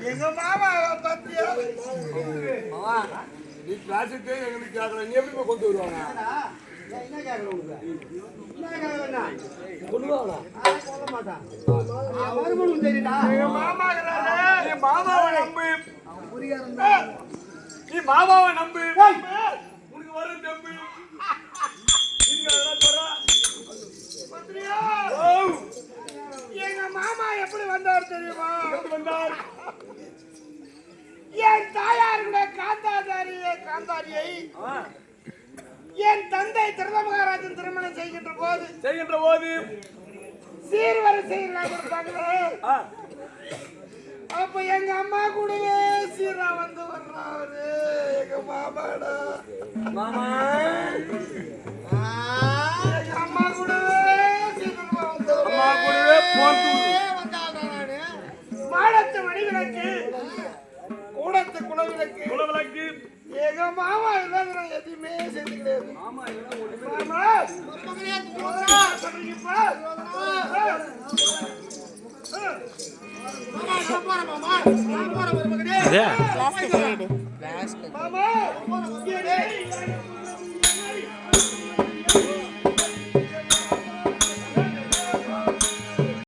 எங்க மாமாவை பத்தியா நீ கிளாஸுக்கு எங்களுக்கு கேட்கல நீ எப்படி கொண்டு வருவாங்க என்ன கேட்கணும் சொல்ல மாட்டான் மறுபடியும் தெரியுதா நீ மாமாவை நம்பு நீ மாமாவை நம்பு உனக்கு வரும் தம்பி எங்க மாமா எப்படி வந்தார் தெரியுமா? வந்தார் என் தாயாருடைய காந்தாரியை என் தந்தை திருத மகாராஜன் திருமணம் செய்கின்ற போது சீர்வரிசை அப்ப எங்க அம்மா கூடவே சீரா வந்து வர்றாரு எங்க மாமாடா மாமா எங்க அம்மா கூடவே சீக்கிரமா வந்து அம்மா கூடவே போந்து மாடத்து மணிவிளக்கு கூடத்து குலவிளக்கு எங்க மாமா இல்லாத எதுவுமே செஞ்சு கிடையாது. மாமா